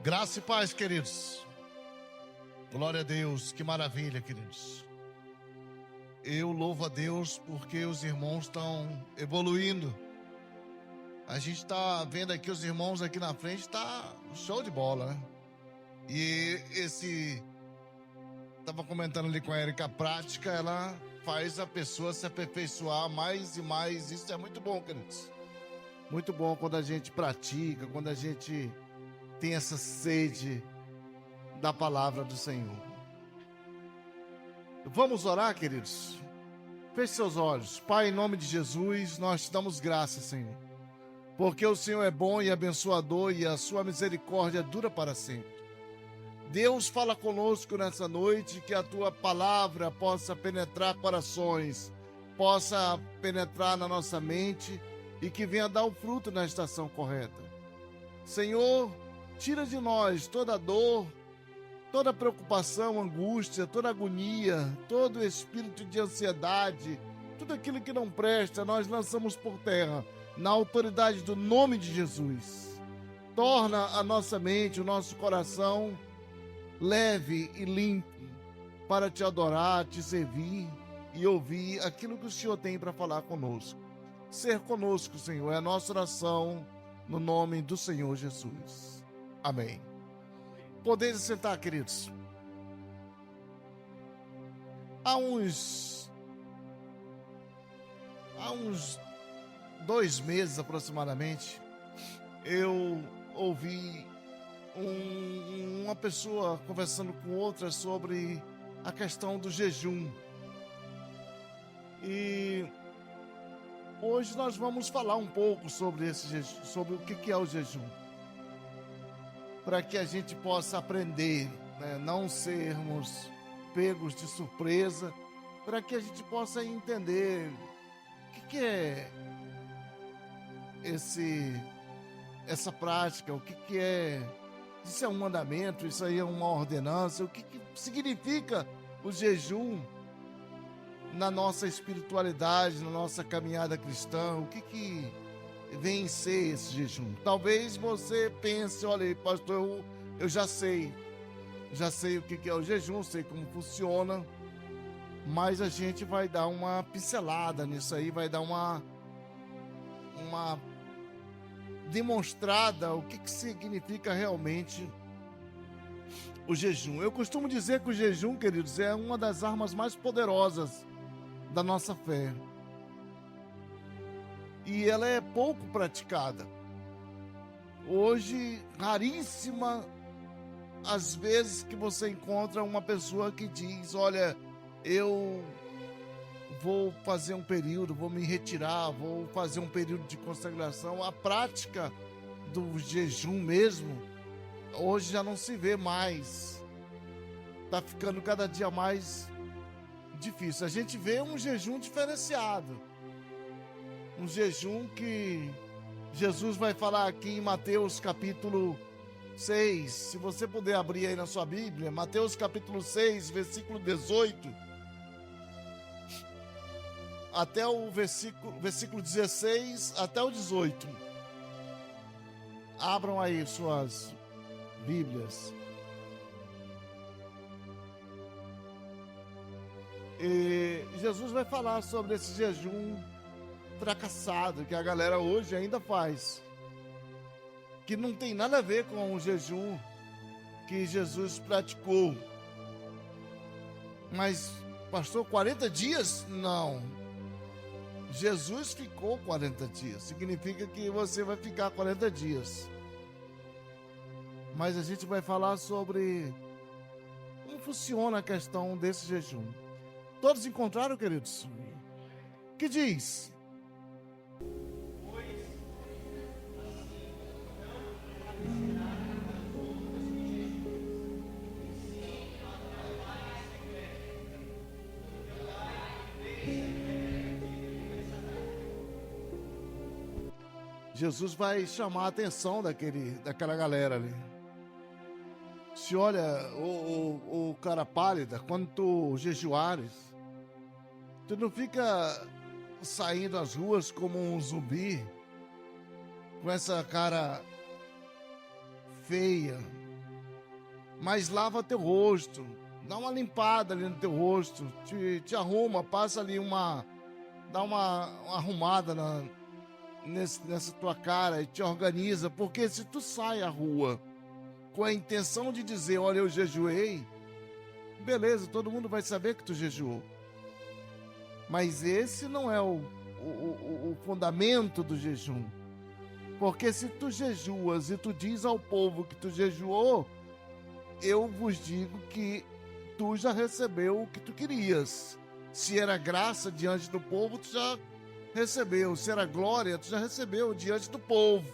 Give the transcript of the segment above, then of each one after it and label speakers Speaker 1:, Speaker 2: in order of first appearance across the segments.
Speaker 1: Graça e paz, queridos. Glória a Deus, que maravilha, queridos. Eu louvo a Deus porque os irmãos estão evoluindo. A gente está vendo aqui os irmãos aqui na frente, está show de bola, né? E estava comentando ali com a Erika, a prática, ela faz a pessoa se aperfeiçoar mais e mais. Isso é muito bom, queridos. Muito bom quando a gente pratica, quando a gente tem essa sede da palavra do Senhor. Vamos orar, queridos? Feche seus olhos. Pai, em nome de Jesus, nós te damos graças, Senhor, porque o Senhor é bom e abençoador e a sua misericórdia dura para sempre. Deus, fala conosco nessa noite, que a tua palavra possa penetrar corações, possa penetrar na nossa mente e que venha dar o fruto na estação correta. Senhor, tira de nós toda dor, toda preocupação, angústia, toda agonia, todo espírito de ansiedade, tudo aquilo que não presta, nós lançamos por terra, na autoridade do nome de Jesus. Torna a nossa mente, o nosso coração leve e limpo para te adorar, te servir e ouvir aquilo que o Senhor tem para falar conosco. Ser conosco, Senhor, é a nossa oração no nome do Senhor Jesus. Amém. Podeis sentar, queridos. Há uns 2 meses aproximadamente, eu ouvi uma pessoa conversando com outra sobre a questão do jejum. E hoje nós vamos falar um pouco sobre esse jejum, sobre o que é o jejum, para que a gente possa aprender, né? Não sermos pegos de surpresa, para que a gente possa entender o que é essa prática, o que é. Isso é um mandamento, isso aí é uma ordenança, o que significa o jejum na nossa espiritualidade, na nossa caminhada cristã, o que vem ser esse jejum. Talvez você pense, olha aí, pastor, eu já sei o que é o jejum, sei como funciona, mas a gente vai dar uma pincelada nisso aí, vai dar uma demonstrada o que significa realmente o jejum. Eu costumo dizer que o jejum, queridos, é uma das armas mais poderosas da nossa fé. E ela é pouco praticada. Hoje, raríssima as vezes que você encontra uma pessoa que diz, olha, eu vou fazer um período, vou me retirar, vou fazer um período de consagração. A prática do jejum mesmo, hoje já não se vê mais. Está ficando cada dia mais difícil. A gente vê um jejum diferenciado. Um jejum que Jesus vai falar aqui em Mateus capítulo 6. Se você puder abrir aí na sua Bíblia, Mateus capítulo 6, versículo 18. Até o versículo 16 até o 18. Abram aí suas Bíblias. E Jesus vai falar sobre esse jejum fracassado que a galera hoje ainda faz, que não tem nada a ver com o jejum que Jesus praticou. Mas, pastor, 40 dias? Não. Jesus ficou 40 dias. Significa que você vai ficar 40 dias. Mas a gente vai falar sobre como funciona a questão desse jejum. Todos encontraram, queridos? Que diz? Jesus vai chamar a atenção daquela galera ali. Se olha, o cara pálida, quando tu jejuares, tu não fica saindo às ruas como um zumbi, com essa cara feia, mas lava teu rosto, dá uma limpada ali no teu rosto, te arruma, passa ali dá uma arrumada nessa tua cara e te organiza, porque se tu sai à rua com a intenção de dizer, olha, eu jejuei, beleza, todo mundo vai saber que tu jejuou. Mas esse não é o fundamento do jejum. Porque se tu jejuas e tu diz ao povo que tu jejuou, eu vos digo que tu já recebeu o que tu querias. Se era graça diante do povo, tu já recebeu. Se era glória, tu já recebeu diante do povo.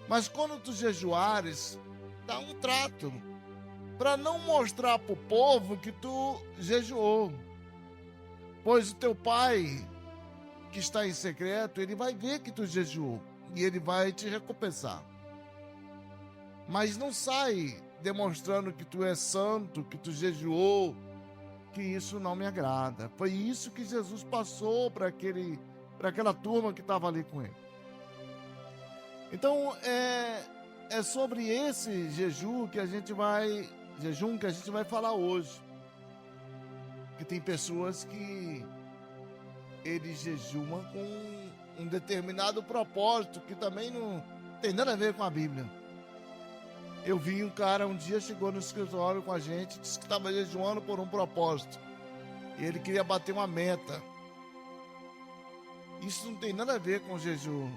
Speaker 1: Mas quando tu jejuares, dá um trato para não mostrar para o povo que tu jejuou. Pois o teu pai, que está em secreto, ele vai ver que tu jejuou e ele vai te recompensar. Mas não sai demonstrando que tu és santo, que tu jejuou, que isso não me agrada. Foi isso que Jesus passou para aquela turma que estava ali com ele. Então é sobre esse jejum que a gente vai falar hoje. Que tem pessoas que eles jejuam com um determinado propósito que também não tem nada a ver com a Bíblia. Eu vi um cara um dia chegou no escritório com a gente, disse que estava jejuando por um propósito e ele queria bater uma meta. Isso não tem nada a ver com o jejum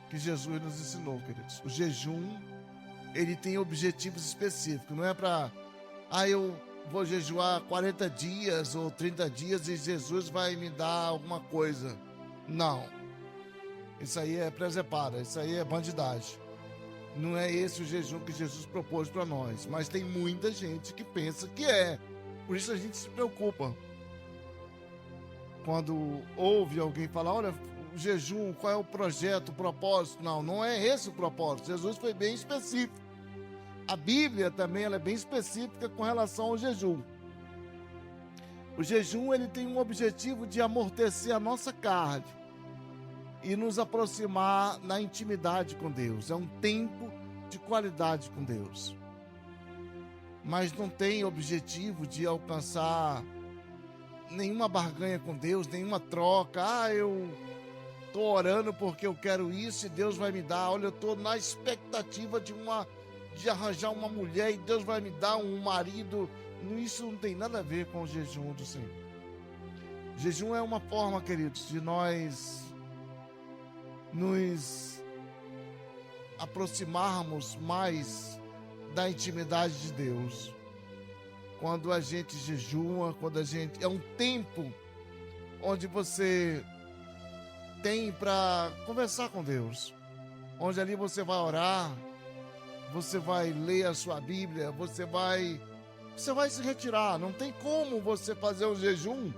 Speaker 1: que Jesus nos ensinou, queridos. O jejum, ele tem objetivos específicos, não é para eu vou jejuar 40 dias ou 30 dias e Jesus vai me dar alguma coisa. Não. Isso aí é presepada, isso aí é bandidagem. Não é esse o jejum que Jesus propôs para nós. Mas tem muita gente que pensa que é. Por isso a gente se preocupa. Quando ouve alguém falar, olha, o jejum, qual é o projeto, o propósito? Não, não é esse o propósito. Jesus foi bem específico. A Bíblia também ela é bem específica com relação ao jejum. O jejum ele tem um objetivo de amortecer a nossa carne e nos aproximar na intimidade com Deus. É um tempo de qualidade com Deus. Mas não tem objetivo de alcançar nenhuma barganha com Deus, nenhuma troca. Eu estou orando porque eu quero isso e Deus vai me dar. Olha, eu estou na expectativa de arranjar uma mulher e Deus vai me dar um marido. Isso não tem nada a ver com o jejum do Senhor. Jejum é uma forma, queridos, de nós nos aproximarmos mais da intimidade de Deus. Quando a gente jejua, é um tempo onde você tem para conversar com Deus, onde ali você vai orar, você vai ler a sua Bíblia, você vai se retirar. Não tem como você fazer um jejum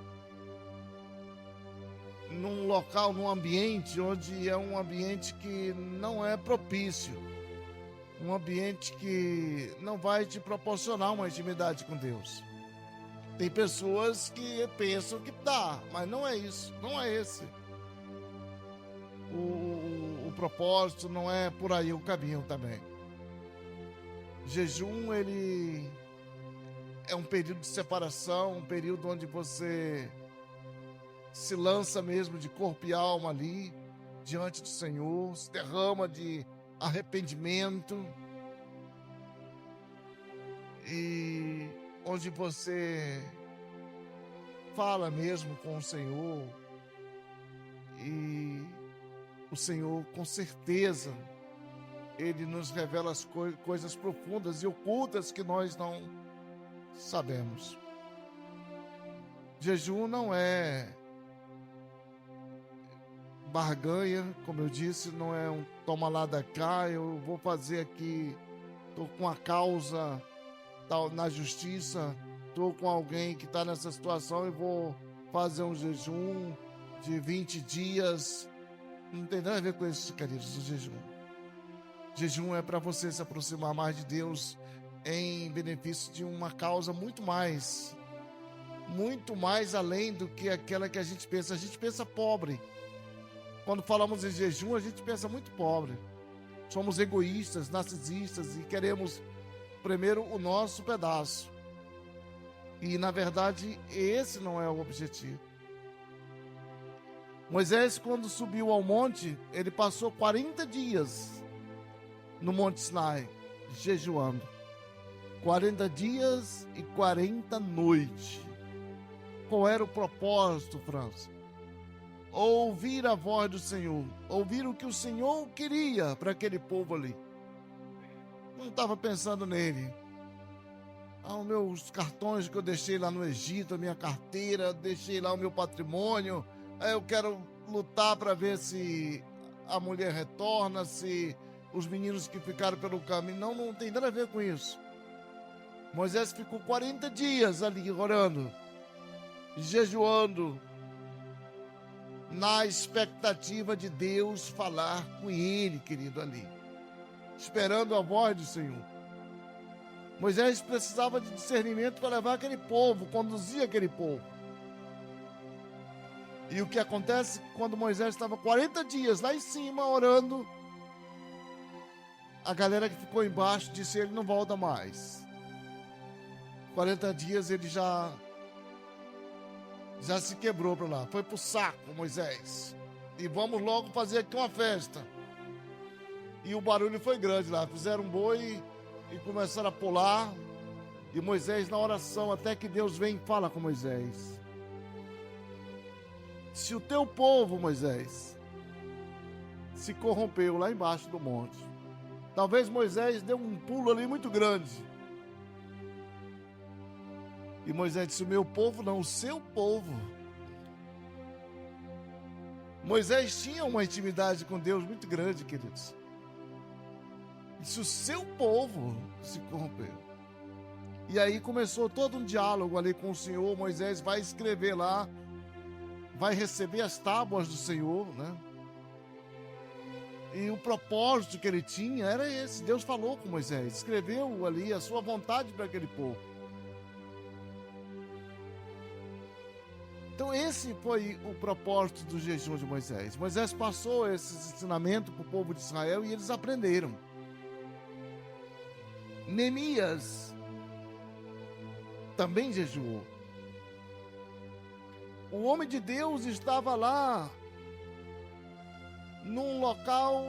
Speaker 1: num local, num ambiente onde é um ambiente que não é propício, um ambiente que não vai te proporcionar uma intimidade com Deus. Tem pessoas que pensam que dá, mas não é isso, não é esse. O propósito não é por aí o caminho também. Jejum, ele é um período de separação, um período onde você se lança mesmo de corpo e alma ali, diante do Senhor, se derrama de arrependimento, e onde você fala mesmo com o Senhor, e o Senhor, com certeza, Ele nos revela as coisas profundas e ocultas que nós não sabemos. Jejum não é barganha, como eu disse, não é um toma lá da cá, eu vou fazer aqui, estou com a causa na justiça, estou com alguém que está nessa situação e vou fazer um jejum de 20 dias. Não tem nada a ver com isso, queridos, o jejum. Jejum é para você se aproximar mais de Deus em benefício de uma causa muito mais além do que aquela que a gente pensa. A gente pensa pobre. Quando falamos em jejum, a gente pensa muito pobre. Somos egoístas, narcisistas e queremos primeiro o nosso pedaço. E, na verdade, esse não é o objetivo. Moisés, quando subiu ao monte, ele passou 40 dias no Monte Sinai, jejuando. 40 dias e 40 noites. Qual era o propósito, França? Ouvir a voz do Senhor, ouvir o que o Senhor queria para aquele povo ali. Não estava pensando nele. Os meus cartões que eu deixei lá no Egito, a minha carteira, deixei lá o meu patrimônio. Eu quero lutar para ver se a mulher retorna, se os meninos que ficaram pelo caminho. Não tem nada a ver com isso. Moisés ficou 40 dias ali orando, jejuando, na expectativa de Deus falar com ele, querido, ali, esperando a voz do Senhor. Moisés precisava de discernimento para levar aquele povo, conduzir aquele povo. E o que acontece quando Moisés estava 40 dias lá em cima orando, a galera que ficou embaixo disse: ele não volta mais. 40 dias ele já se quebrou para lá, foi pro saco, Moisés. E vamos logo fazer aqui uma festa. E o barulho foi grande lá, fizeram um boi e começaram a pular. E Moisés na oração, até que Deus vem e fala com Moisés: se o teu povo, Moisés, se corrompeu lá embaixo do monte, talvez Moisés deu um pulo ali muito grande. E Moisés disse: o meu povo não, o seu povo. Moisés tinha uma intimidade com Deus muito grande, queridos. Disse: o seu povo se corrompeu. E aí começou todo um diálogo ali com o Senhor. Moisés vai escrever lá, vai receber as tábuas do Senhor, né? E o propósito que ele tinha era esse. Deus falou com Moisés, escreveu ali a sua vontade para aquele povo. Então esse foi o propósito do jejum de Moisés. Moisés passou esses ensinamentos para o povo de Israel e eles aprenderam. Neemias também jejuou. O homem de Deus estava lá num local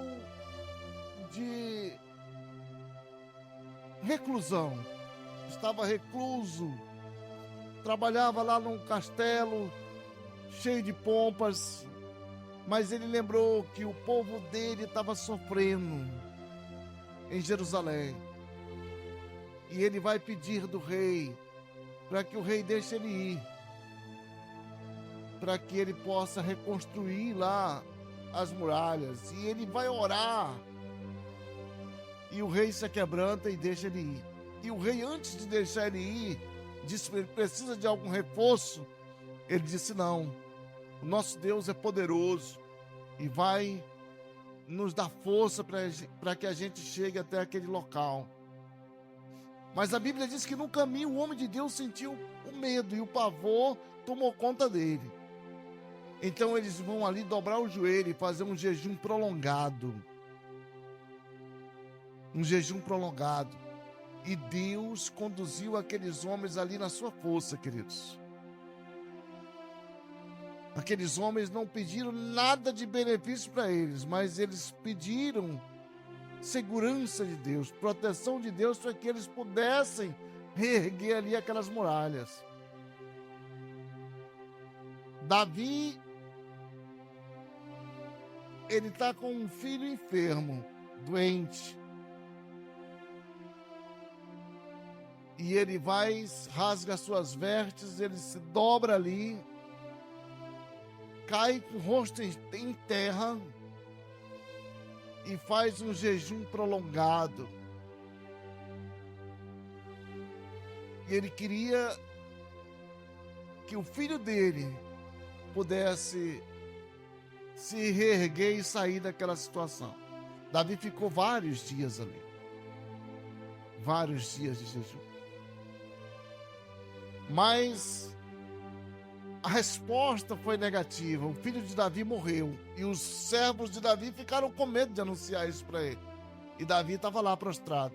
Speaker 1: de reclusão. Estava recluso. Trabalhava lá num castelo cheio de pompas, mas ele lembrou que o povo dele estava sofrendo em Jerusalém. E ele vai pedir do rei para que o rei deixe ele ir, para que ele possa reconstruir lá as muralhas. E ele vai orar, e o rei se quebranta e deixa ele ir. E o rei, antes de deixar ele ir, disse: ele precisa de algum reforço. Ele disse: não, o nosso Deus é poderoso e vai nos dar força para que a gente chegue até aquele local. Mas a Bíblia diz que no caminho o homem de Deus sentiu o medo e o pavor tomou conta dele. Então eles vão ali dobrar o joelho e fazer um jejum prolongado. Um jejum prolongado. E Deus conduziu aqueles homens ali na sua força, queridos. Aqueles homens não pediram nada de benefício para eles, mas eles pediram segurança de Deus, proteção de Deus, para que eles pudessem reerguer ali aquelas muralhas. Davi, ele está com um filho enfermo, doente. E ele vai, rasga suas vestes, ele se dobra ali, cai com o rosto em terra e faz um jejum prolongado. E ele queria que o filho dele pudesse se reerguer e sair daquela situação. Davi ficou vários dias ali. Vários dias de jejum. Mas a resposta foi negativa. O filho de Davi morreu. E os servos de Davi ficaram com medo de anunciar isso para ele. E Davi estava lá prostrado.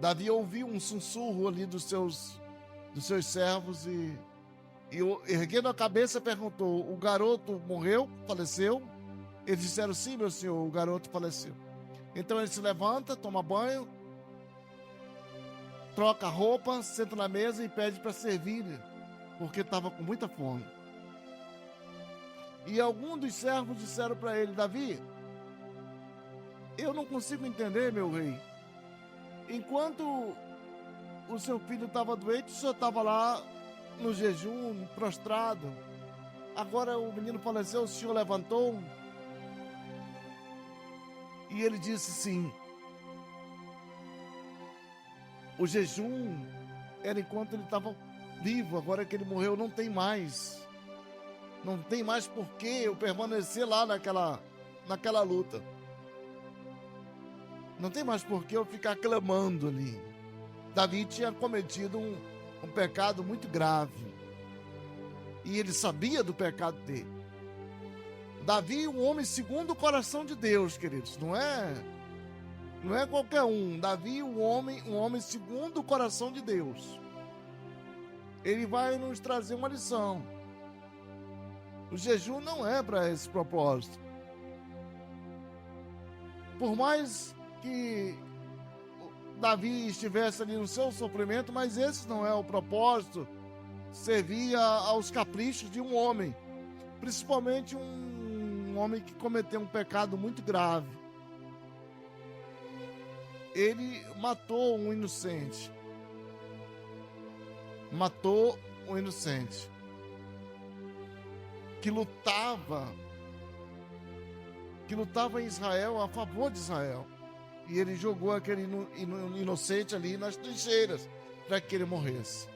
Speaker 1: Davi ouviu um sussurro ali dos seus servos e erguendo a cabeça perguntou: o garoto morreu? Faleceu? Eles disseram: sim, meu senhor, o garoto faleceu. Então ele se levanta, toma banho, troca a roupa, senta na mesa e pede para servir, porque estava com muita fome. E alguns dos servos disseram para ele: Davi, eu não consigo entender, meu rei. Enquanto o seu filho estava doente, o senhor estava lá no jejum, prostrado. Agora o menino faleceu, o senhor levantou. E ele disse sim. O jejum era enquanto ele estava vivo, agora que ele morreu não tem mais. Não tem mais por que eu permanecer lá naquela luta. Não tem mais por que eu ficar clamando ali. Davi tinha cometido um pecado muito grave. E ele sabia do pecado dele. Davi, um homem segundo o coração de Deus, queridos. Não é qualquer um. Davi, um homem segundo o coração de Deus. Ele vai nos trazer uma lição. O jejum não é para esse propósito. Por mais que Davi estivesse ali no seu sofrimento, mas esse não é o propósito. Servia aos caprichos de um homem, principalmente um homem que cometeu um pecado muito grave. Ele matou um inocente. Matou um inocente que lutava em Israel, a favor de Israel. E ele jogou aquele inocente ali nas trincheiras para que ele morresse.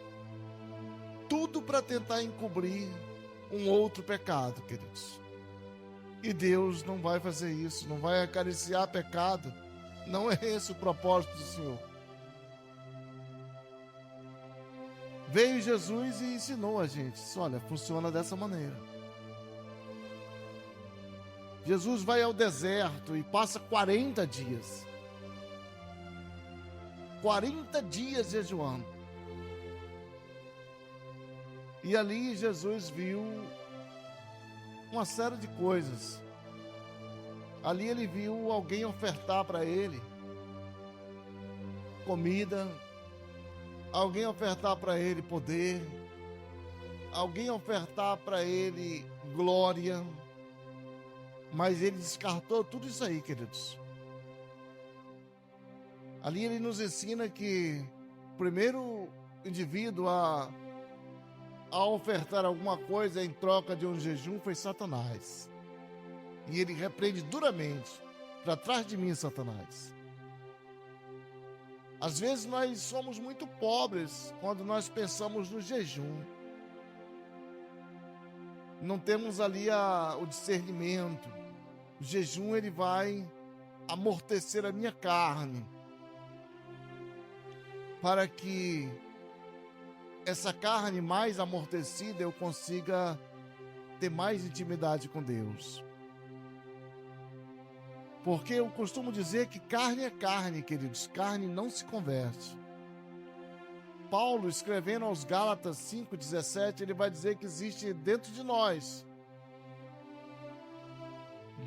Speaker 1: Tudo para tentar encobrir um outro pecado, queridos. E Deus não vai fazer isso, não vai acariciar pecado. Não é esse o propósito do Senhor. Veio Jesus e ensinou a gente. Olha, funciona dessa maneira. Jesus vai ao deserto e passa 40 dias. 40 dias jejuando. E ali Jesus viu uma série de coisas. Ali ele viu alguém ofertar para ele comida, alguém ofertar para ele poder, alguém ofertar para ele glória. Mas ele descartou tudo isso aí, queridos. Ali ele nos ensina que o primeiro indivíduo a ofertar alguma coisa em troca de um jejum foi Satanás. E ele repreende duramente: para trás de mim, Satanás. Às vezes nós somos muito pobres quando nós pensamos no jejum. Não temos ali o discernimento. O jejum ele vai amortecer a minha carne, para que essa carne mais amortecida eu consiga ter mais intimidade com Deus. Porque eu costumo dizer que carne é carne, queridos. Carne não se converte. Paulo, escrevendo aos Gálatas 5,17, ele vai dizer que existe dentro de nós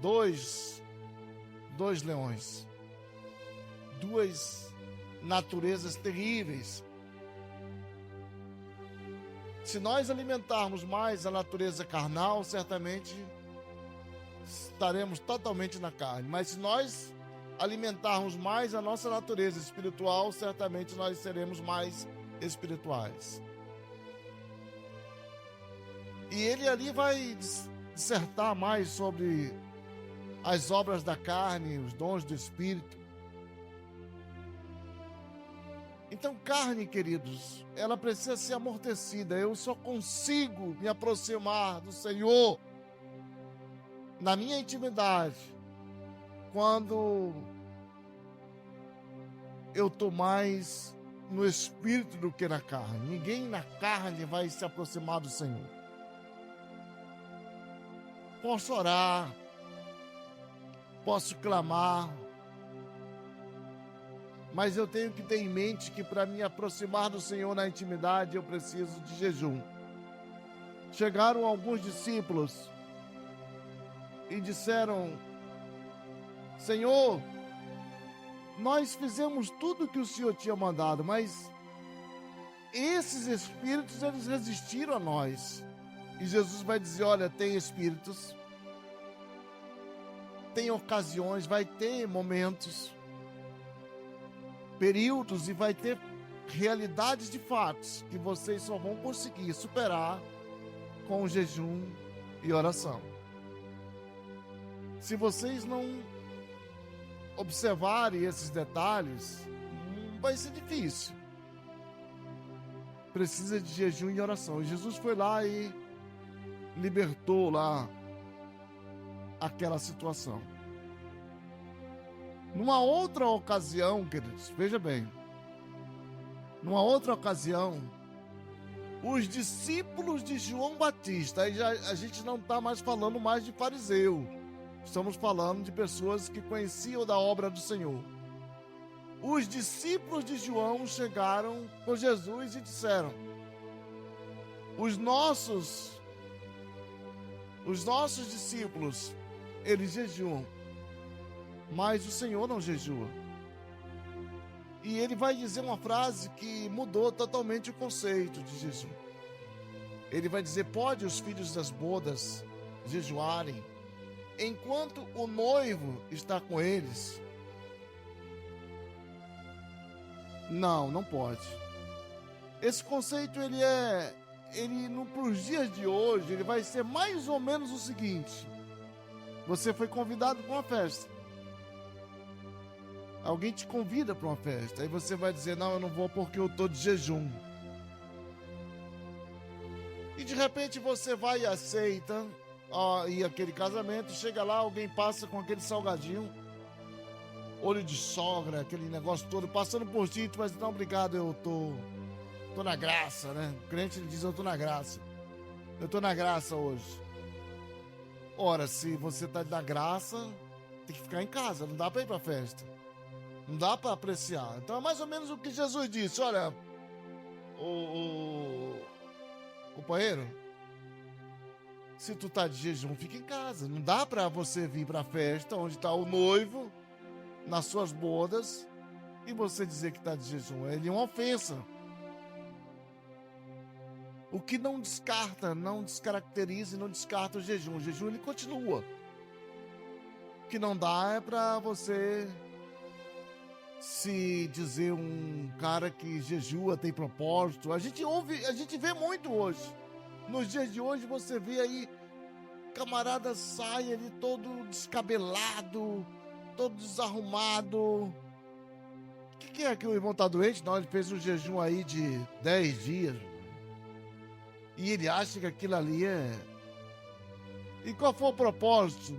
Speaker 1: dois leões, duas naturezas terríveis. Se nós alimentarmos mais a natureza carnal, certamente estaremos totalmente na carne. Mas se nós alimentarmos mais a nossa natureza espiritual, certamente nós seremos mais espirituais. E ele ali vai dissertar mais sobre as obras da carne, os dons do Espírito. Então, carne, queridos, ela precisa ser amortecida. Eu só consigo me aproximar do Senhor na minha intimidade quando eu estou mais no Espírito do que na carne. Ninguém na carne vai se aproximar do Senhor. Posso orar, posso clamar, mas eu tenho que ter em mente que para me aproximar do Senhor na intimidade, eu preciso de jejum. Chegaram alguns discípulos e disseram: Senhor, nós fizemos tudo o que o Senhor tinha mandado, mas esses espíritos, eles resistiram a nós. E Jesus vai dizer: olha, tem espíritos, tem ocasiões, vai ter momentos, períodos, e vai ter realidades de fatos que vocês só vão conseguir superar com jejum e oração. Se vocês não observarem esses detalhes, vai ser difícil. Precisa de jejum e oração. E Jesus foi lá e libertou lá aquela situação. Numa outra ocasião, queridos, veja bem, numa outra ocasião, os discípulos de João Batista, aí a gente não está mais falando mais de fariseu, estamos falando de pessoas que conheciam da obra do Senhor. Os discípulos de João chegaram com Jesus e disseram: os nossos discípulos, eles jejuam, mas o Senhor não jejua. E ele vai dizer uma frase que mudou totalmente o conceito de jejum. Ele vai dizer: pode os filhos das bodas jejuarem enquanto o noivo está com eles? Não, não pode. Esse conceito, para os dias de hoje, ele vai ser mais ou menos o seguinte: você foi convidado para uma festa. Alguém te convida para uma festa. Aí você vai dizer: não, eu não vou porque eu estou de jejum. E de repente você vai e aceita, e aquele casamento, chega lá, alguém passa com aquele salgadinho, olho de sogra, aquele negócio todo, passando por ti, tu vai dizer: não, obrigado, eu tô na graça, né? O crente, ele diz: eu tô na graça. Eu tô na graça hoje. Ora, se você tá na graça, tem que ficar em casa, não dá para ir para festa. Não dá para apreciar. Então é mais ou menos o que Jesus disse: olha, o companheiro, se tu tá de jejum, fica em casa. Não dá para você vir para a festa onde está o noivo nas suas bodas e você dizer que está de jejum. Ele é uma ofensa. O que não descarta, não descaracteriza e não descarta o jejum. O jejum, ele continua. O que não dá é para você se dizer um cara que jejua, tem propósito. A gente vê muito hoje. Nos dias de hoje você vê aí camarada sai ali todo descabelado, todo desarrumado. O que é que o irmão tá doente? Não, ele fez um jejum aí de 10 dias. E ele acha que aquilo ali é... E qual foi o propósito?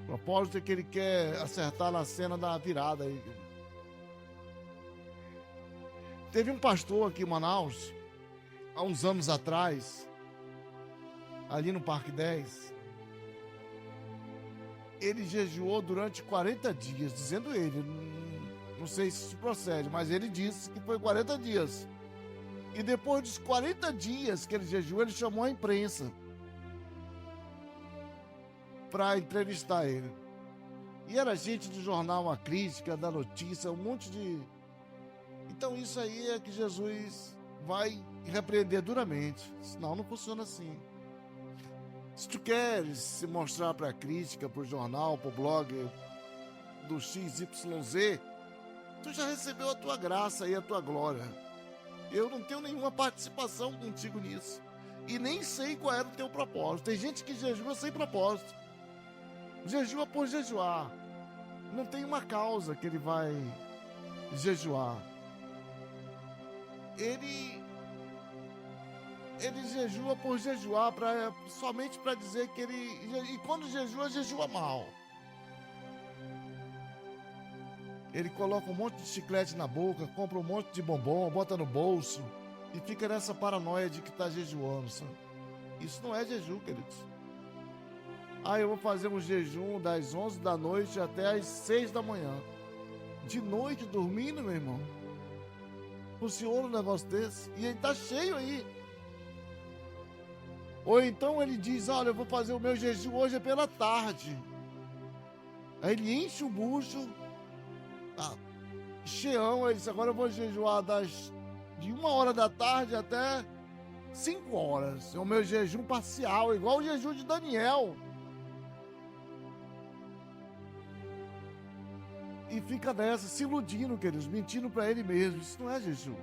Speaker 1: O propósito é que ele quer acertar na cena da virada aí. Teve um pastor aqui em Manaus, há uns anos atrás, ali no Parque 10. Ele jejuou durante 40 dias, dizendo ele, não sei se isso procede, mas ele disse que foi 40 dias. E depois dos 40 dias que ele jejuou, ele chamou a imprensa para entrevistar ele. E era gente do jornal A Crítica, da Notícia, um monte de... Então isso aí é que Jesus vai repreender duramente. Senão não funciona assim. Se tu queres se mostrar para a crítica, para o jornal, para o blog do XYZ, tu já recebeu a tua graça e a tua glória. Eu não tenho nenhuma participação contigo nisso. E nem sei qual era o teu propósito. Tem gente que jejua sem propósito. Jejua por jejuar. Não tem uma causa que ele vai jejuar. Ele jejua por jejuar, somente para dizer que ele... E quando jejua, jejua mal. Ele coloca um monte de chiclete na boca, compra um monte de bombom, bota no bolso e fica nessa paranoia de que está jejuando, sabe? Isso não é jejum, queridos. Eu vou fazer um jejum das 11 da noite até as 6 da manhã. de noite dormindo, meu irmão. Funciona um negócio desse. E ele tá cheio aí. Ou então ele diz, olha, eu vou fazer o meu jejum hoje é pela tarde. Aí ele enche o bucho, tá cheião, ele diz, agora eu vou jejuar de 1 hora da tarde até 5 horas. É o meu jejum parcial, igual o jejum de Daniel. E fica nessa, se iludindo, queridos, mentindo para ele mesmo. Isso não é jejum.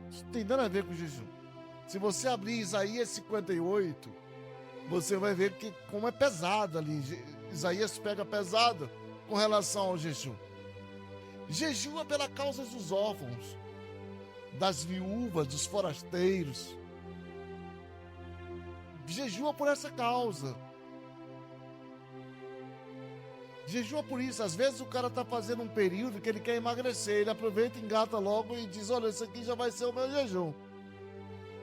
Speaker 1: Isso não tem nada a ver com jejum. Se você abrir Isaías 58, você vai ver que como é pesado ali. Isaías pega pesado com relação ao jejum. Jejua pela causa dos órfãos, das viúvas, dos forasteiros. Jejua por essa causa. Jejua por isso. Às vezes o cara está fazendo um período que ele quer emagrecer. Ele aproveita, engata logo e diz, olha, isso aqui já vai ser o meu jejum.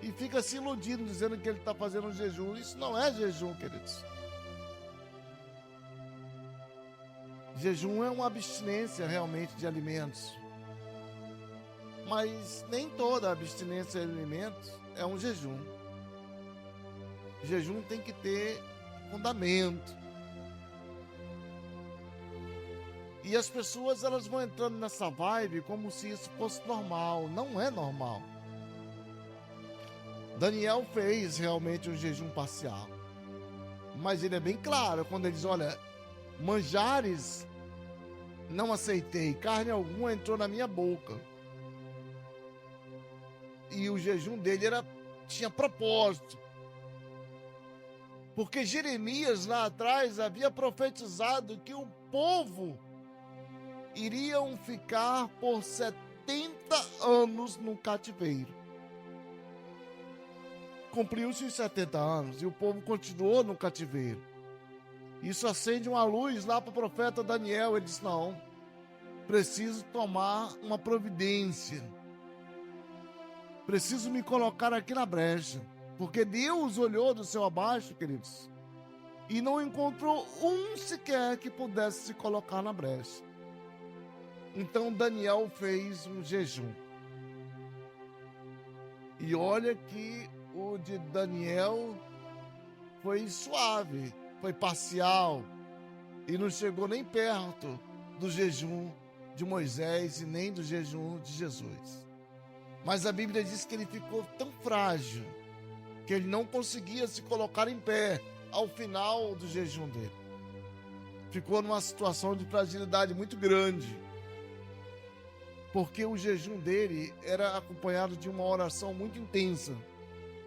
Speaker 1: E fica se iludindo, dizendo que ele está fazendo um jejum. Isso não é jejum, queridos. Jejum é uma abstinência realmente de alimentos. Mas nem toda abstinência de alimentos é um jejum. Jejum tem que ter fundamento. E as pessoas elas vão entrando nessa vibe como se isso fosse normal. Não é normal. Daniel fez realmente um jejum parcial. Mas ele é bem claro quando ele diz, olha, manjares não aceitei, carne alguma entrou na minha boca. E o jejum dele tinha propósito. Porque Jeremias lá atrás havia profetizado que o povo iriam ficar por 70 anos no cativeiro. Cumpriu-se os 70 anos e o povo continuou no cativeiro. Isso acende uma luz lá para o profeta Daniel. Ele disse, não, preciso tomar uma providência. Preciso me colocar aqui na brecha. Porque Deus olhou do céu abaixo, queridos, e não encontrou um sequer que pudesse se colocar na brecha. Então Daniel fez um jejum. E olha que o de Daniel foi suave, foi parcial, e não chegou nem perto do jejum de Moisés e nem do jejum de Jesus. Mas a Bíblia diz que ele ficou tão frágil que ele não conseguia se colocar em pé ao final do jejum dele. Ficou numa situação de fragilidade muito grande, porque o jejum dele era acompanhado de uma oração muito intensa.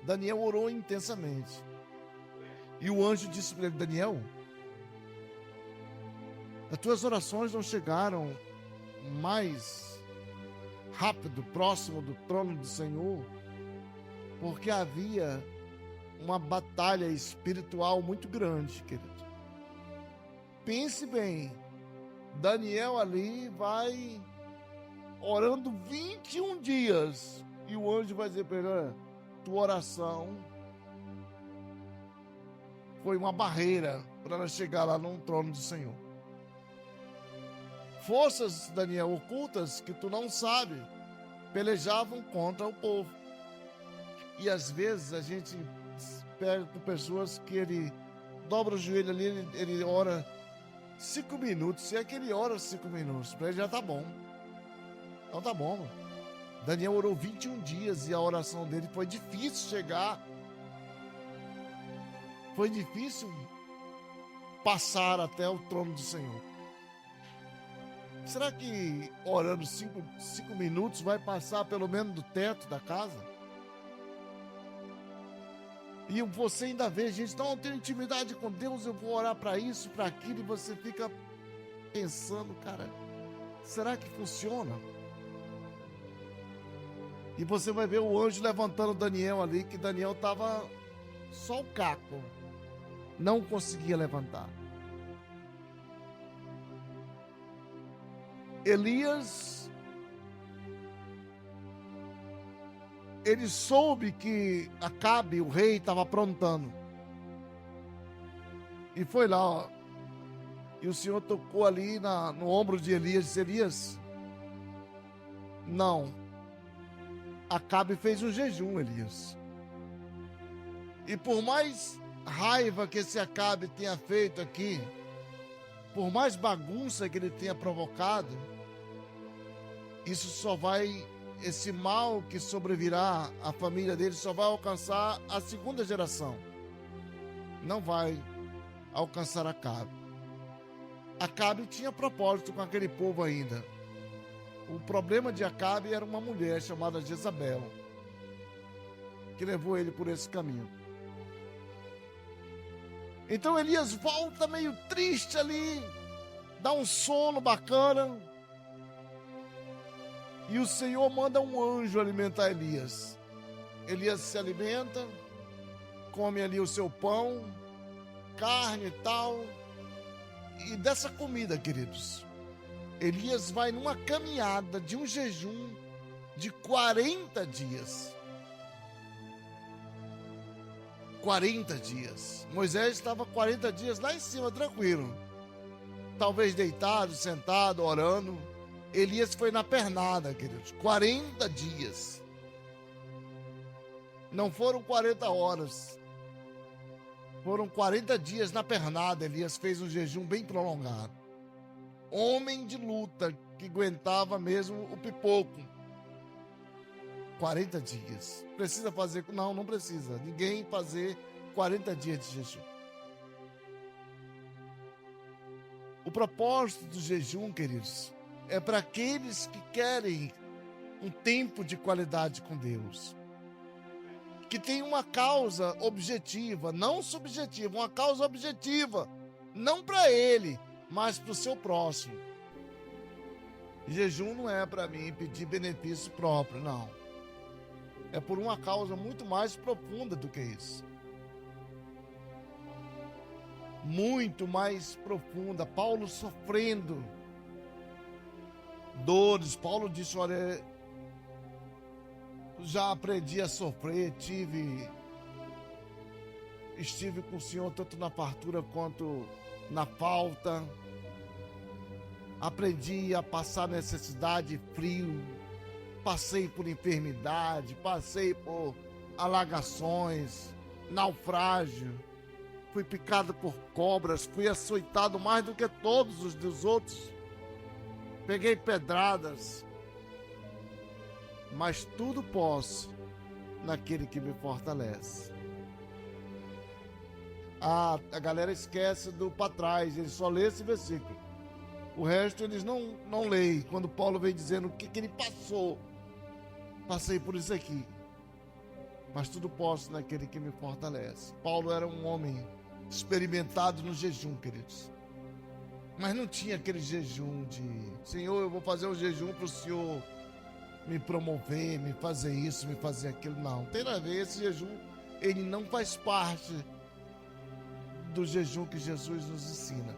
Speaker 1: Daniel orou intensamente. E o anjo disse para ele, Daniel, as tuas orações não chegaram mais rápido, próximo do trono do Senhor, porque havia uma batalha espiritual muito grande, querido. Pense bem, Daniel ali vai orando 21 dias e o anjo vai dizer para ele, olha, tua oração foi uma barreira para ela chegar lá no trono do Senhor. Forças, Daniel, ocultas que tu não sabe, pelejavam contra o povo. E às vezes a gente pega com pessoas que ele dobra o joelho ali, ele ora 5 minutos. Se é que ele ora 5 minutos, para ele já tá bom. Então tá bom. Daniel orou 21 dias e a oração dele foi difícil chegar. Foi difícil passar até o trono do Senhor. Será que orando 5 minutos vai passar pelo menos do teto da casa? E você ainda vê, gente, não, eu tenho intimidade com Deus, eu vou orar para isso, para aquilo, e você fica pensando, cara, será que funciona? E você vai ver o anjo levantando Daniel ali, que Daniel estava só o caco, não conseguia levantar. Elias, ele soube que Acabe, o rei, estava aprontando. E foi lá, ó, E o Senhor tocou ali no ombro de Elias e disse: Elias, não. Acabe fez um jejum, Elias. E por mais raiva que esse Acabe tenha feito aqui, por mais bagunça que ele tenha provocado, esse mal que sobrevirá à família dele só vai alcançar a segunda geração. Não vai alcançar Acabe. Acabe tinha propósito com aquele povo ainda. O problema de Acabe era uma mulher chamada Jezabel, que levou ele por esse caminho. Então Elias volta meio triste ali, dá um sono bacana, e o Senhor manda um anjo alimentar Elias. Elias se alimenta, come ali o seu pão, carne e tal. E dessa comida, queridos, Elias vai numa caminhada de um jejum de 40 dias. 40 dias. Moisés estava 40 dias lá em cima, tranquilo. Talvez deitado, sentado, orando. Elias foi na pernada, queridos. 40 dias. Não foram 40 horas. Foram 40 dias na pernada. Elias fez um jejum bem prolongado. Homem de luta que aguentava mesmo o pipoco. 40 dias. Precisa fazer? Não, não precisa. Ninguém fazer 40 dias de jejum. O propósito do jejum, queridos, é para aqueles que querem um tempo de qualidade com Deus. Que tem uma causa objetiva, não subjetiva, uma causa objetiva. Não para ele, mas para o seu próximo. Jejum não é para mim pedir benefício próprio, não. É por uma causa muito mais profunda do que isso. Muito mais profunda. Paulo sofrendo dores. Paulo disse: olha, já aprendi a sofrer, estive com o Senhor tanto na fartura quanto na falta. Aprendi a passar necessidade e frio. Passei por enfermidade, passei por alagações, naufrágio. Fui picado por cobras, fui açoitado mais do que todos os dos outros. Peguei pedradas. Mas tudo posso naquele que me fortalece. A galera esquece do para trás, eles só lê esse versículo. O resto eles não leem. Quando Paulo vem dizendo o que ele passou. Passei por isso aqui. Mas tudo posso naquele que me fortalece. Paulo era um homem experimentado no jejum, queridos. Mas não tinha aquele jejum de: Senhor, eu vou fazer um jejum para o Senhor me promover, me fazer isso, me fazer aquilo. Não, tem nada a ver. Esse jejum, ele não faz parte do jejum que Jesus nos ensina.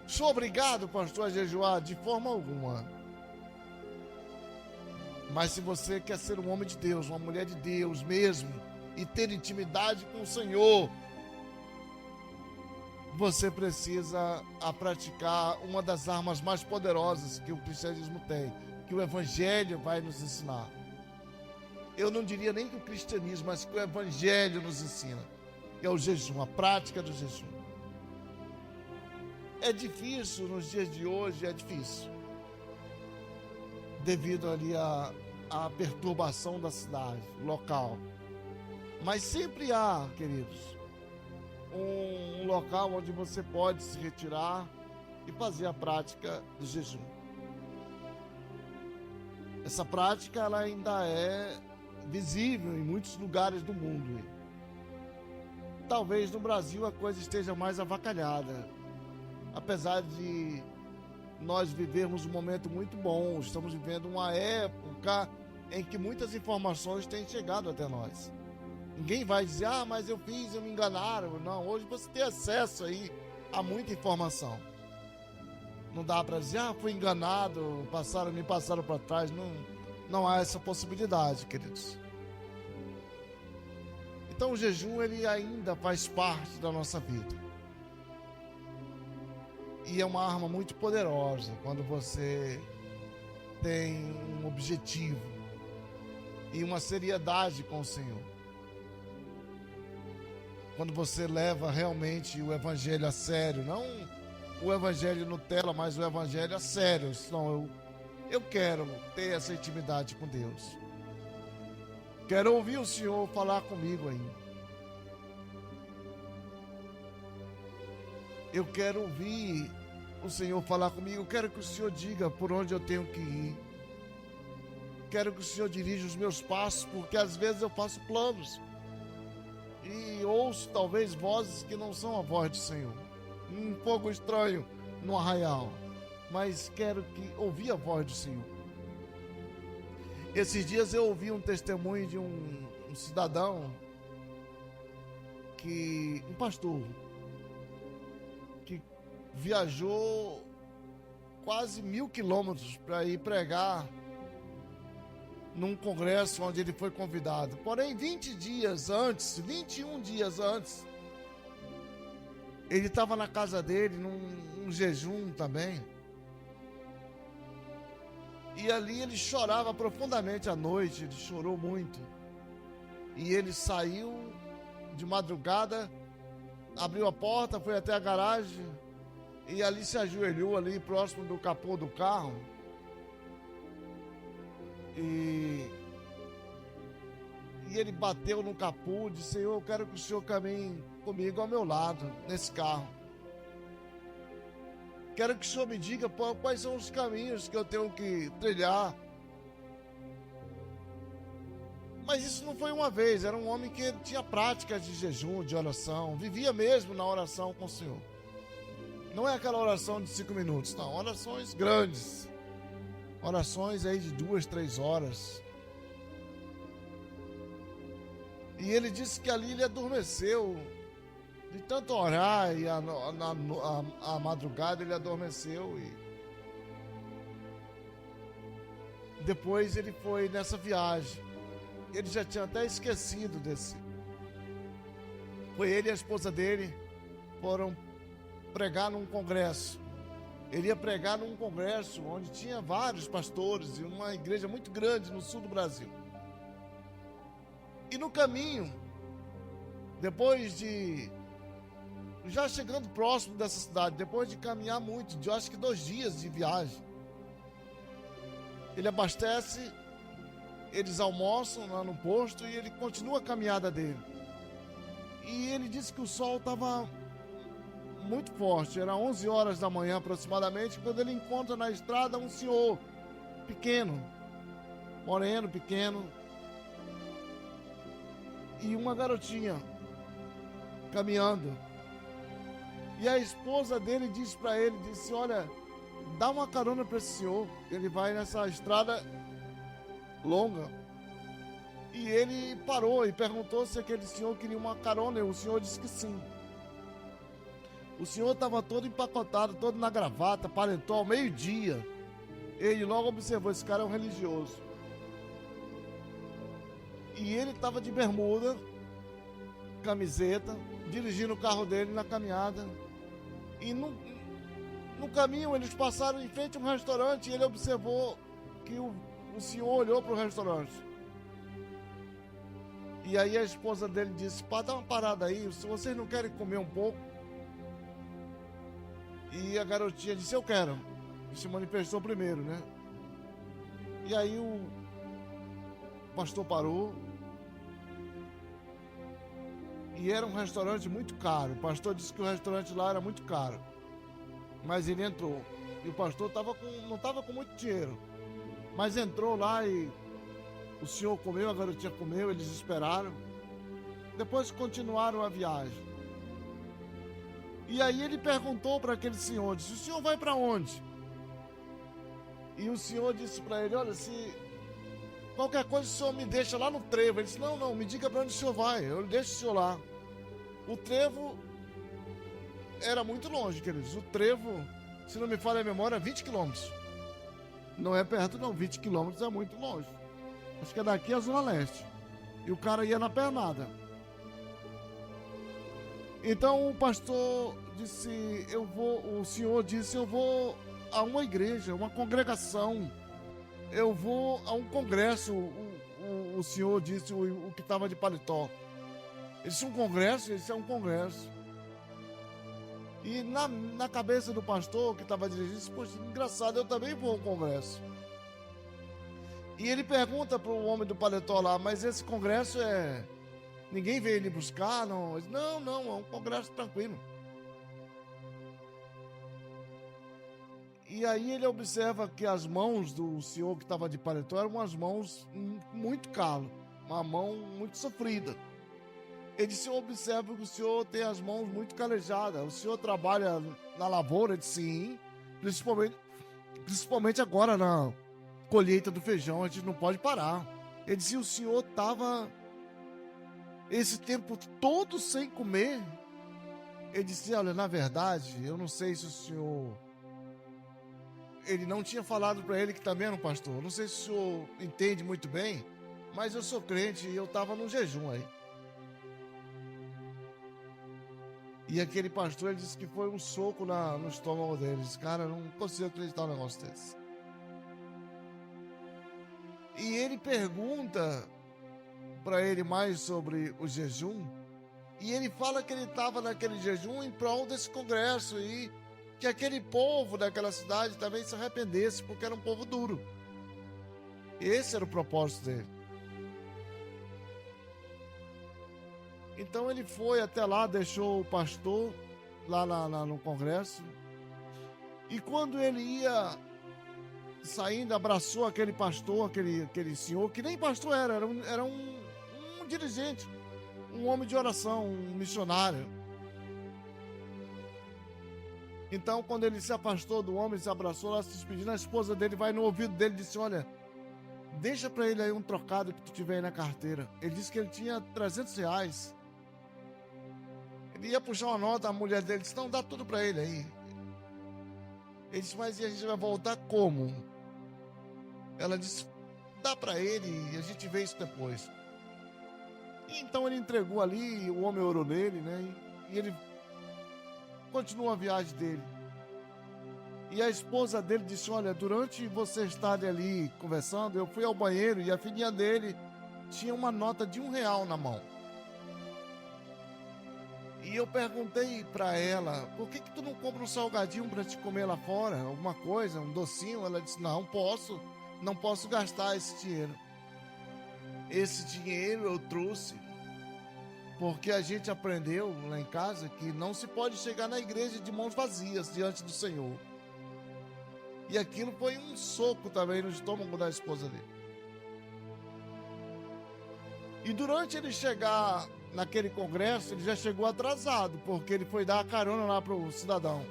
Speaker 1: Sou obrigado, pastor, a jejuar? De forma alguma. Mas se você quer ser um homem de Deus, uma mulher de Deus mesmo, e ter intimidade com o Senhor, você precisa praticar uma das armas mais poderosas que o cristianismo tem, que o evangelho vai nos ensinar. Eu não diria nem que o cristianismo, mas que o evangelho nos ensina, que é o jejum, a prática do jejum. É difícil nos dias de hoje, é difícil, devido ali à perturbação da cidade, local. Mas sempre há, queridos, um local onde você pode se retirar e fazer a prática do jejum. Essa prática ela ainda é visível em muitos lugares do mundo. Talvez no Brasil a coisa esteja mais avacalhada. Apesar de nós vivermos um momento muito bom, estamos vivendo uma época em que muitas informações têm chegado até nós. Ninguém vai dizer: ah, mas eu fiz, eu me enganaram. Não, hoje você tem acesso aí a muita informação. Não dá para dizer: ah, fui enganado, me passaram para trás. Não há essa possibilidade, queridos. Então o jejum ele ainda faz parte da nossa vida. E é uma arma muito poderosa quando você tem um objetivo e uma seriedade com o Senhor. Quando você leva realmente o evangelho a sério, não o evangelho Nutella, mas o evangelho a sério. Não, eu quero ter essa intimidade com Deus. Quero ouvir o Senhor falar comigo aí. Eu quero ouvir o Senhor falar comigo. Eu quero que o Senhor diga por onde eu tenho que ir. Quero que o Senhor dirija os meus passos, porque às vezes eu faço planos e ouço talvez vozes que não são a voz do Senhor. Um pouco estranho no arraial, mas quero ouvir a voz do Senhor. Esses dias eu ouvi um testemunho de um cidadão, um pastor, que viajou quase 1000 quilômetros para ir pregar num congresso onde ele foi convidado. Porém, 21 dias antes, ele estava na casa dele, num jejum também. E ali ele chorava profundamente à noite, ele chorou muito. E ele saiu de madrugada, abriu a porta, foi até a garagem e ali se ajoelhou ali próximo do capô do carro. E ele bateu no capô e disse: Senhor, eu quero que o Senhor caminhe comigo ao meu lado, nesse carro. Quero que o Senhor me diga quais são os caminhos que eu tenho que trilhar. Mas isso não foi uma vez, era um homem que tinha práticas de jejum, de oração, vivia mesmo na oração com o Senhor. Não é aquela oração de 5 minutos, não, orações grandes. Orações aí de 2, 3 horas. E ele disse que ali ele adormeceu. De tanto orar e a madrugada ele adormeceu. E depois ele foi nessa viagem. Ele já tinha até esquecido desse. Foi ele e a esposa dele foram pregar num congresso. Ele ia pregar num congresso onde tinha vários pastores e uma igreja muito grande no sul do Brasil. E no caminho, depois de... já chegando próximo dessa cidade, depois de caminhar muito, de acho que 2 dias de viagem, ele abastece, eles almoçam lá no posto e ele continua a caminhada dele. E ele disse que o sol estava muito forte, era 11 horas da manhã aproximadamente, quando ele encontra na estrada um senhor pequeno, moreno, pequeno, e uma garotinha caminhando. E a esposa dele disse para ele, disse: olha, dá uma carona para esse senhor, ele vai nessa estrada longa. E ele parou e perguntou se aquele senhor queria uma carona, e o senhor disse que sim. O senhor estava todo empacotado, todo na gravata, paletó, ao meio-dia. Ele logo observou: esse cara é um religioso. E ele estava de bermuda, camiseta, dirigindo o carro dele na caminhada. E no caminho eles passaram em frente a um restaurante e ele observou que o senhor olhou para o restaurante. E aí a esposa dele disse: pá, dá uma parada aí, se vocês não querem comer um pouco. E a garotinha disse: eu quero. E se manifestou primeiro, né? E aí o pastor parou. E era um restaurante muito caro. O pastor disse que o restaurante lá era muito caro. Mas ele entrou. E o pastor não estava com muito dinheiro. Mas entrou lá e o senhor comeu, a garotinha comeu, eles esperaram. Depois continuaram a viagem. E aí ele perguntou para aquele senhor, disse: o senhor vai para onde? E o senhor disse para ele: olha, se qualquer coisa o senhor me deixa lá no trevo. Ele disse: não, me diga para onde o senhor vai, eu deixo o senhor lá. O trevo era muito longe, queridos. O trevo, se não me falha a memória, é 20 quilômetros. Não é perto não, 20 quilômetros é muito longe. Acho que é daqui à Zona Leste. E o cara ia na pernada. Então o pastor disse, o senhor disse, eu vou a uma igreja, uma congregação, eu vou a um congresso, o senhor disse, o que estava de paletó. Ele disse, um congresso? Ele disse, é um congresso. E na cabeça do pastor que estava dirigindo, disse, poxa, engraçado, eu também vou a um congresso. E ele pergunta para o homem do paletó lá, mas esse congresso é... Ninguém veio lhe buscar? Não, ele disse, não, é um congresso tranquilo. E aí ele observa que as mãos do senhor que estava de paletó eram umas mãos muito calas, uma mão muito sofrida. Ele disse, eu observo que o senhor tem as mãos muito calejadas, o senhor trabalha na lavoura? Ele disse, sim, principalmente agora na colheita do feijão, a gente não pode parar. Ele disse, o senhor estava esse tempo todo sem comer? Ele disse, olha, na verdade, eu não sei se o senhor... Ele não tinha falado para ele que também era um pastor. Não sei se o senhor entende muito bem, mas eu sou crente e eu estava num jejum aí. E aquele pastor, ele disse que foi um soco no estômago dele. Ele disse, cara, eu não consigo acreditar num negócio desse. E ele pergunta para ele mais sobre o jejum. E ele fala que ele estava naquele jejum em prol desse congresso e que aquele povo daquela cidade também se arrependesse, porque era um povo duro. Esse era o propósito dele. Então ele foi até lá, deixou o pastor lá no congresso. E quando ele ia saindo, abraçou aquele pastor, aquele senhor, que nem pastor era um dirigente, um homem de oração, um missionário. Então, quando ele se afastou do homem, se abraçou lá, se despedindo, a esposa dele vai no ouvido dele e disse, olha, deixa para ele aí um trocado que tu tiver aí na carteira. Ele disse que ele tinha R$300. Ele ia puxar uma nota, a mulher dele disse, não, dá tudo para ele aí. Ele disse, mas e a gente vai voltar como? Ela disse, dá para ele e a gente vê isso depois. E então ele entregou ali, o homem orou nele, né? E ele continuou a viagem dele. E a esposa dele disse, olha, durante você estar ali conversando, eu fui ao banheiro e a filhinha dele tinha uma nota de R$1 na mão. E eu perguntei para ela, por que tu não compra um salgadinho para te comer lá fora? Alguma coisa, um docinho? Ela disse, não posso gastar esse dinheiro. Esse dinheiro eu trouxe porque a gente aprendeu lá em casa que não se pode chegar na igreja de mãos vazias diante do Senhor. E aquilo foi um soco também no estômago da esposa dele. E durante ele chegar naquele congresso, ele já chegou atrasado, porque ele foi dar a carona lá para o cidadão.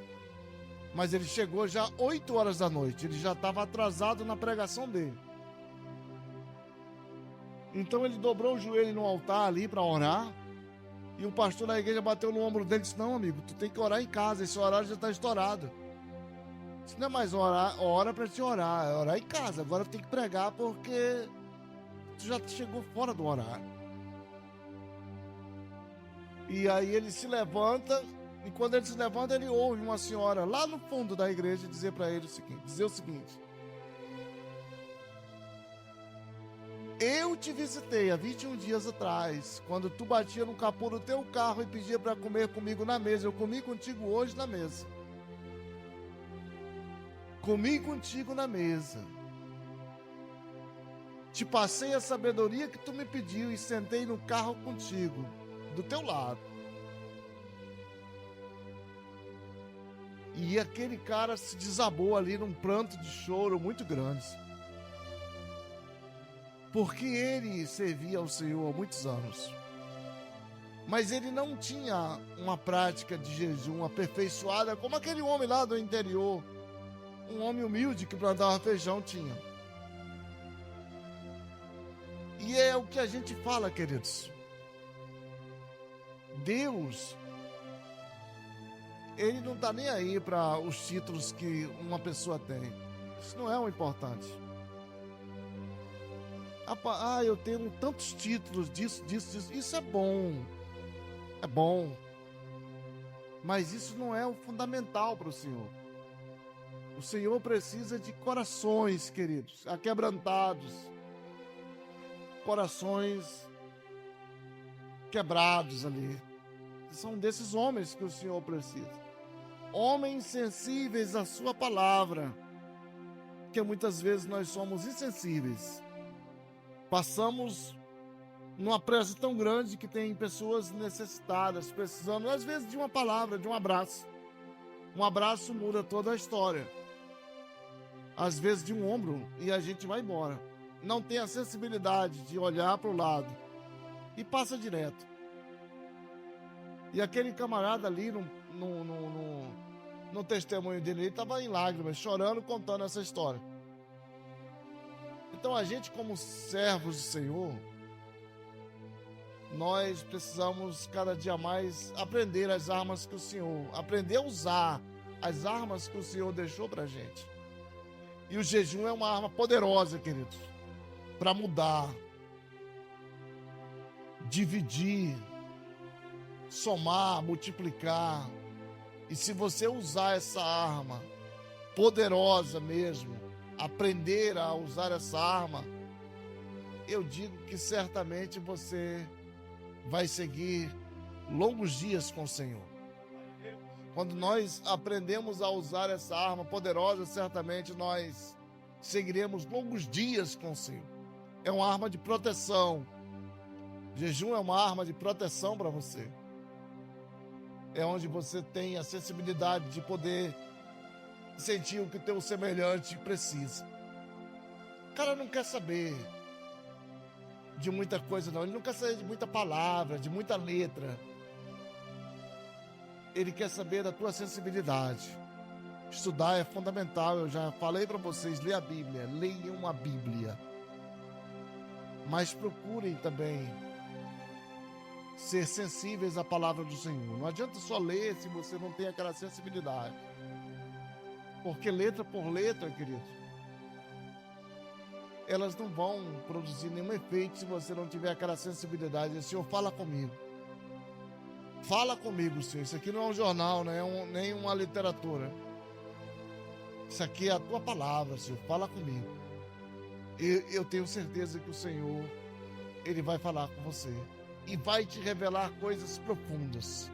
Speaker 1: Mas ele chegou já 8 horas da noite, ele já estava atrasado na pregação dele. Então ele dobrou o joelho no altar ali para orar. E o pastor da igreja bateu no ombro dele e disse, não, amigo, tu tem que orar em casa, esse horário já está estourado. Isso não é mais hora para te orar, é orar em casa. Agora tu tem que pregar porque tu já chegou fora do horário. E aí ele se levanta, e quando ele se levanta, ele ouve uma senhora lá no fundo da igreja dizer para ele dizer o seguinte, eu te visitei há 21 dias atrás, quando tu batia no capô do teu carro e pedia para comer comigo na mesa. Eu comi contigo hoje na mesa. Comi contigo na mesa. Te passei a sabedoria que tu me pediu e sentei no carro contigo, do teu lado. E aquele cara se desabou ali num pranto de choro muito grande. Porque ele servia ao Senhor há muitos anos. Mas ele não tinha uma prática de jejum aperfeiçoada como aquele homem lá do interior. Um homem humilde que plantava feijão tinha. E é o que a gente fala, queridos. Deus, ele não está nem aí para os títulos que uma pessoa tem. Isso não é o importante. Eu tenho tantos títulos disso. Isso é bom. É bom. Mas isso não é o fundamental para o Senhor. O Senhor precisa de corações, queridos, aquebrantados, corações quebrados ali. São desses homens que o Senhor precisa. Homens sensíveis à sua palavra, porque muitas vezes nós somos insensíveis. Passamos numa pressa tão grande que tem pessoas necessitadas, precisando às vezes de uma palavra, de um abraço. Um abraço muda toda a história. Às vezes de um ombro e a gente vai embora. Não tem a sensibilidade de olhar para o lado e passa direto. E aquele camarada ali no testemunho dele, ele estava em lágrimas, chorando, contando essa história. Então a gente, como servos do Senhor, nós precisamos cada dia mais aprender as armas que o Senhor, aprender a usar as armas que o Senhor deixou para a gente. E o jejum é uma arma poderosa, queridos, para mudar, dividir, somar, multiplicar. E se você usar essa arma poderosa mesmo, aprender a usar essa arma, eu digo que certamente você vai seguir longos dias com o Senhor. Quando nós aprendemos a usar essa arma poderosa, certamente nós seguiremos longos dias com o Senhor. É uma arma de proteção. Jejum é uma arma de proteção para você. É onde você tem a sensibilidade de poder sentir o que o teu semelhante precisa. O cara não quer saber de muita coisa, não. Ele não quer saber de muita palavra, de muita letra. Ele quer saber da tua sensibilidade. Estudar é fundamental. Eu já falei para vocês, ler a Bíblia. Leiam a Bíblia. Mas procurem também ser sensíveis à palavra do Senhor. Não adianta só ler se você não tem aquela sensibilidade. Porque letra por letra, querido, elas não vão produzir nenhum efeito se você não tiver aquela sensibilidade. Senhor, fala comigo. Fala comigo, Senhor. Isso aqui não é um jornal, não é nem uma literatura. Isso aqui é a tua palavra, Senhor. Fala comigo. Eu tenho certeza que o Senhor, Ele vai falar com você. E vai te revelar coisas profundas.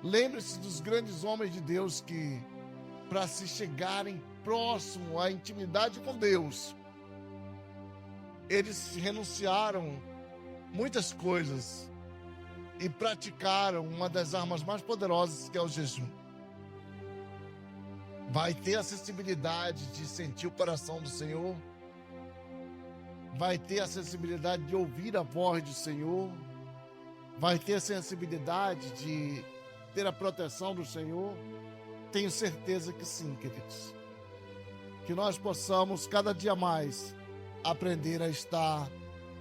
Speaker 1: Lembre-se dos grandes homens de Deus que, para se chegarem próximo à intimidade com Deus, eles renunciaram muitas coisas e praticaram uma das armas mais poderosas, que é o jejum. Vai ter a sensibilidade de sentir o coração do Senhor, vai ter a sensibilidade de ouvir a voz do Senhor, vai ter a sensibilidade de ter a proteção do Senhor. Tenho certeza que sim, queridos. Que nós possamos cada dia mais aprender a estar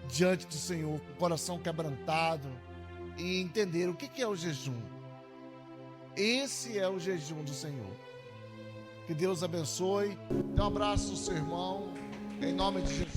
Speaker 1: diante do Senhor com o coração quebrantado e entender o que é o jejum. Esse é o jejum do Senhor. Que Deus abençoe. Dê um abraço ao seu irmão, em nome de Jesus.